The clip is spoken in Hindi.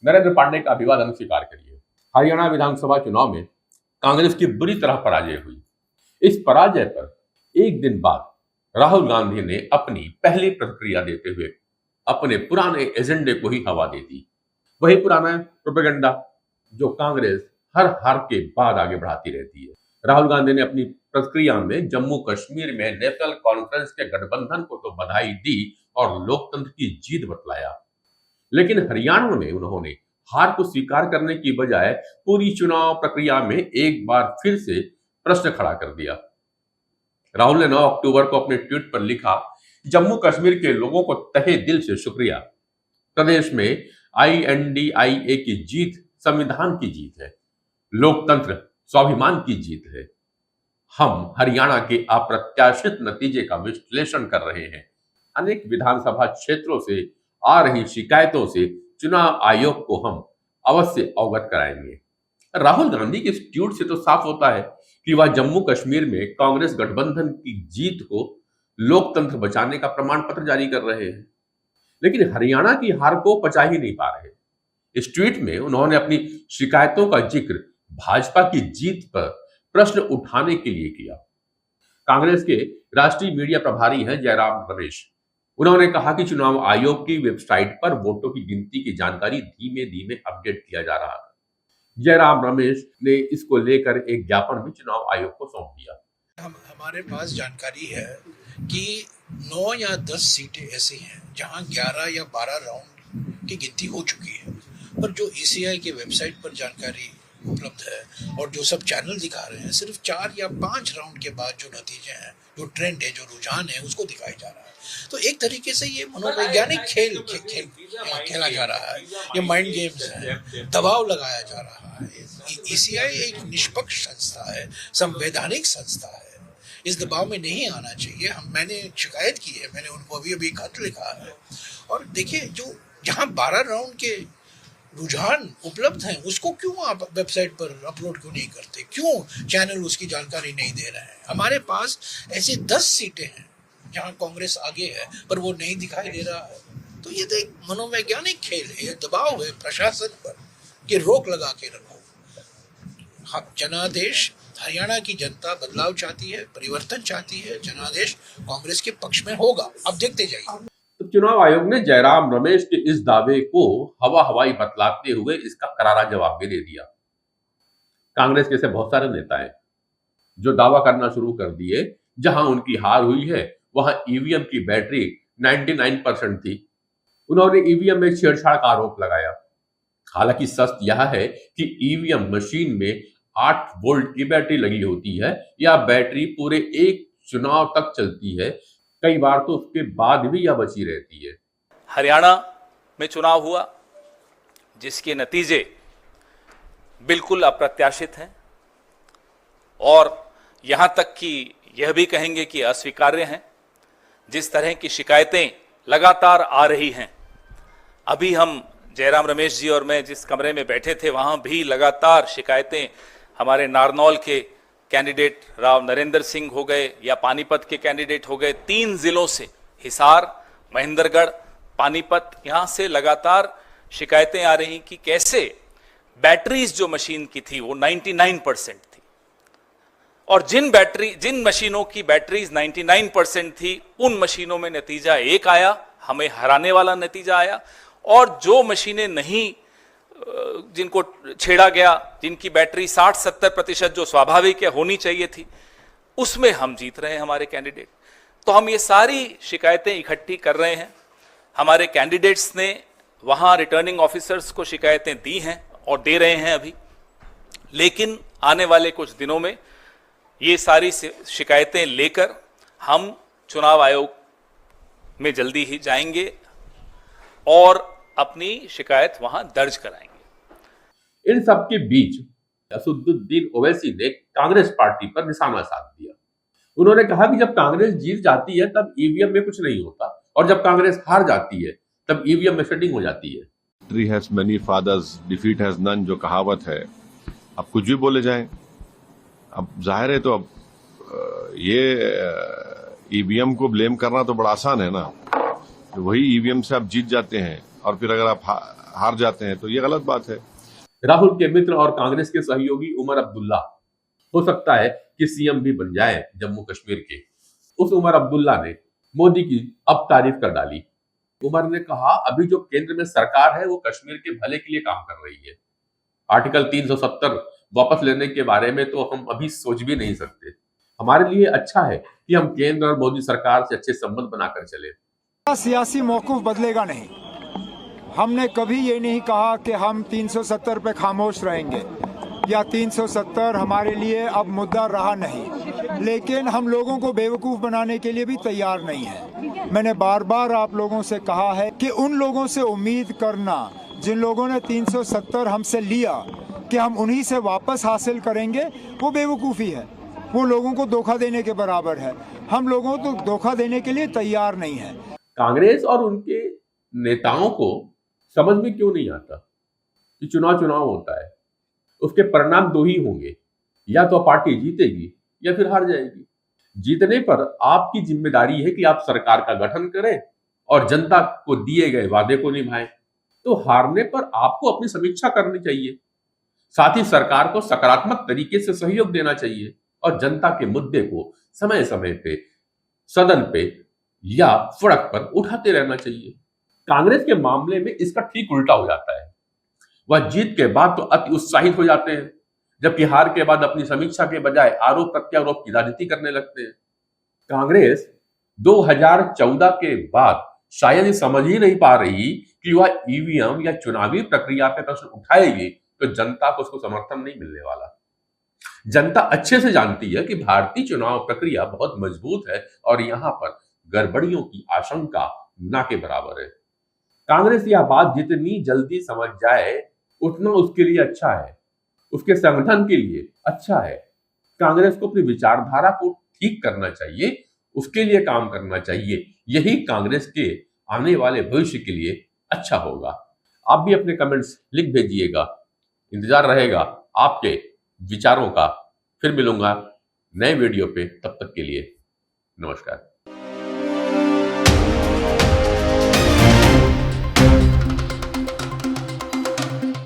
नरेंद्र पांडे का अभिवादन स्वीकार करिए। हरियाणा विधानसभा चुनाव में कांग्रेस की बुरी तरह पराजय हुई। इस पराजय पर एक दिन बाद राहुल गांधी ने अपनी पहली प्रतिक्रिया देते हुए अपने पुराने एजेंडे को ही हवा दे दी। वही पुराना प्रोपेगेंडा जो कांग्रेस हर हार के बाद आगे बढ़ाती रहती है। राहुल गांधी ने अपनी प्रतिक्रिया में जम्मू कश्मीर में नेशनल कॉन्फ्रेंस के गठबंधन को तो बधाई दी और लोकतंत्र की जीत बतलाया, लेकिन हरियाणा में उन्होंने हार को स्वीकार करने की बजाय पूरी चुनाव प्रक्रिया में एक बार फिर से प्रश्न खड़ा कर दिया। राहुल ने 9 अक्टूबर को अपने ट्वीट पर लिखा, जम्मू कश्मीर के लोगों को तहे दिल से शुक्रिया। प्रदेश में INDIA की जीत संविधान की जीत है, लोकतंत्र स्वाभिमान की जीत है। हम हरियाणा के अप्रत्याशित नतीजे का विश्लेषण कर रहे हैं। अनेक विधानसभा क्षेत्रों से आ रही शिकायतों से चुनाव आयोग को हम अवश्य अवगत कराएंगे। राहुल गांधी के इस ट्वीट से तो साफ होता है कि वह जम्मू कश्मीर में कांग्रेस गठबंधन की जीत को लोकतंत्र बचाने का प्रमाण पत्र जारी कर रहे हैं, लेकिन हरियाणा की हार को पचा ही नहीं पा रहे। इस ट्वीट में उन्होंने अपनी शिकायतों का जिक्र भाजपा की जीत पर प्रश्न उठाने के लिए किया। कांग्रेस के राष्ट्रीय मीडिया प्रभारी हैं जयराम रमेश। उन्होंने कहा कि चुनाव आयोग की वेबसाइट पर वोटों की गिनती की जानकारी धीमे धीमे अपडेट किया जा रहा था। जयराम रमेश ने इसको लेकर एक ज्ञापन भी चुनाव आयोग को सौंप दिया। हमारे पास जानकारी है कि 9 या 10 सीटें ऐसी हैं जहां 11 या 12 राउंड की गिनती हो चुकी है, पर जो ECI के वेबसाइट पर जानकारी उपलब्ध है और जो सब चैनल दिखा रहे हैं, सिर्फ 4 या 5 राउंड के बाद जो नतीजे हैं, जो ट्रेंड है, जो रुझान है, उसको दिखाया जा रहा है। तो एक तरीके से ये मनोवैज्ञानिक खेला जा रहा है, ये माइंड गेम्स है, दबाव लगाया जा रहा है। ECI एक निष्पक्ष संस्था है, संवैधानिक संस्था है, इस दबाव में नहीं आना चाहिए। मैंने शिकायत की है, मैंने उनको अभी खत लिखा है। और देखिए, जो जहाँ 12 राउंड के रुझान उपलब्ध हैं, उसको क्यों आप वेबसाइट पर अपलोड क्यों नहीं करते? क्यों चैनल उसकी जानकारी नहीं दे रहे हैं? हमारे पास ऐसी 10 सीटें हैं जहां कांग्रेस आगे है, पर वो नहीं दिखाई दे रहा है। तो ये तो एक मनोवैज्ञानिक खेल है, ये दबाव है प्रशासन पर कि रोक लगा के रखो। जनादेश, हरियाणा की जनता बदलाव चाहती है, परिवर्तन चाहती है, जनादेश कांग्रेस के पक्ष में होगा। अब देखते जाइए। तो चुनाव आयोग ने जयराम रमेश के इस दावे को हवाई बतलाते हुए इसका करारा जवाब भी दे दिया। कांग्रेस के ऐसे बहुत सारे नेता हैं जो दावा करना शुरू कर दिए, जहां उनकी हार हुई है वहां EVM की बैटरी 99% थी। उन्होंने EVM में छेड़छाड़ का आरोप लगाया। हालांकि सच यह है कि EVM मशीन में 8 वोल्ट की बैटरी लगी होती है, या बैटरी पूरे एक चुनाव तक चलती है। कई बार तो उसके बाद भी यह बची रहती है। हरियाणा में चुनाव हुआ जिसके नतीजे बिल्कुल अप्रत्याशित हैं और यहां तक कि यह भी कहेंगे कि अस्वीकार्य हैं। जिस तरह की शिकायतें लगातार आ रही हैं, अभी हम जयराम रमेश जी और मैं जिस कमरे में बैठे थे वहां भी लगातार शिकायतें हमारे नारनौल के कैंडिडेट राव नरेंद्र सिंह हो गए या पानीपत के कैंडिडेट हो गए, 3 जिलों से, हिसार, महेंद्रगढ़, पानीपत, यहां से लगातार शिकायतें आ रही कि कैसे बैटरीज जो मशीन की थी वो 99% थी, और जिन मशीनों की बैटरीज 99% थी उन मशीनों में नतीजा एक आया, हमें हराने वाला नतीजा आया, और जो मशीनें नहीं, जिनको छेड़ा गया, जिनकी बैटरी 60-70% जो स्वाभाविक है होनी चाहिए थी, उसमें हम जीत रहे हैं हमारे कैंडिडेट। तो हम ये सारी शिकायतें इकट्ठी कर रहे हैं। हमारे कैंडिडेट्स ने वहां रिटर्निंग ऑफिसर्स को शिकायतें दी हैं और दे रहे हैं अभी, लेकिन आने वाले कुछ दिनों में ये सारी शिकायतें लेकर हम चुनाव आयोग में जल्दी ही जाएंगे और अपनी शिकायत वहां दर्ज कराएंगे। इन सब के बीच असदुद्दीन ओवैसी ने कांग्रेस पार्टी पर निशाना साध दिया। उन्होंने कहा कि जब कांग्रेस जीत जाती है तब EVM में कुछ नहीं होता, और जब कांग्रेस हार जाती है तब EVM में सेटिंग हो जाती है। Victory has many fathers, defeat has none, जो कहावत है, अब कुछ भी बोले जाएं। अब जाहिर है, तो अब ये EVM को ब्लेम करना तो बड़ा आसान है ना। तो वही EVM से आप जीत जाते हैं, और फिर अगर आप हार जाते हैं, तो ये गलत बात है। राहुल के मित्र और कांग्रेस के सहयोगी उमर अब्दुल्ला हो सकता है कि सीएम भी बन जाए जम्मू कश्मीर के। उस उमर अब्दुल्ला ने मोदी की अब तारीफ कर डाली। उमर ने कहा, अभी जो केंद्र में सरकार है वो कश्मीर के भले के लिए काम कर रही है। आर्टिकल 370 वापस लेने के बारे में तो हम अभी सोच भी नहीं सकते। हमारे लिए अच्छा है कि हम केंद्र और मोदी सरकार से अच्छे संबंध बनाकर चले। सियासी मौकूफ बदलेगा नहीं। हमने कभी ये नहीं कहा कि हम 370 पे खामोश रहेंगे या 370 हमारे लिए अब मुद्दा रहा नहीं, लेकिन हम लोगों को बेवकूफ़ बनाने के लिए भी तैयार नहीं है। मैंने बार बार आप लोगों से कहा है कि उन लोगों से उम्मीद करना जिन लोगों ने 370 हमसे लिया कि हम उन्हीं से वापस हासिल करेंगे, वो बेवकूफ़ी है। वो लोगों को धोखा देने के बराबर है। हम लोगों को धोखा देने के लिए तैयार नहीं है। कांग्रेस और उनके नेताओं को समझ में क्यों नहीं आता कि चुनाव होता है, उसके परिणाम दो ही होंगे, या तो पार्टी जीतेगी या फिर हार जाएगी। जीतने पर आपकी जिम्मेदारी है कि आप सरकार का गठन करें और जनता को दिए गए वादे को निभाएं। तो हारने पर आपको अपनी समीक्षा करनी चाहिए, साथ ही सरकार को सकारात्मक तरीके से सहयोग देना चाहिए और जनता के मुद्दे को समय समय पे सदन पे या सड़क पर उठाते रहना चाहिए। कांग्रेस के मामले में इसका ठीक उल्टा हो जाता है। वह जीत के बाद तो अति उत्साहित हो जाते हैं, जबकि हार के बाद अपनी समीक्षा के बजाय आरोप प्रत्यारोप की राजनीति करने लगते हैं। कांग्रेस 2014 के बाद शायद ये समझ ही नहीं पा रही कि वह ईवीएम या चुनावी प्रक्रिया पे प्रश्न उठाएगी तो जनता को उसको समर्थन नहीं मिलने वाला। जनता अच्छे से जानती है कि भारतीय चुनाव प्रक्रिया बहुत मजबूत है और यहां पर गड़बड़ियों की आशंका ना के बराबर है। कांग्रेस यह बात जितनी जल्दी समझ जाए उतना उसके लिए अच्छा है, उसके संगठन के लिए अच्छा है। कांग्रेस को अपनी विचारधारा को ठीक करना चाहिए, उसके लिए काम करना चाहिए। यही कांग्रेस के आने वाले भविष्य के लिए अच्छा होगा। आप भी अपने कमेंट्स लिख भेजिएगा, इंतजार रहेगा आपके विचारों का। फिर मिलूंगा नए वीडियो पे, तब तक के लिए नमस्कार।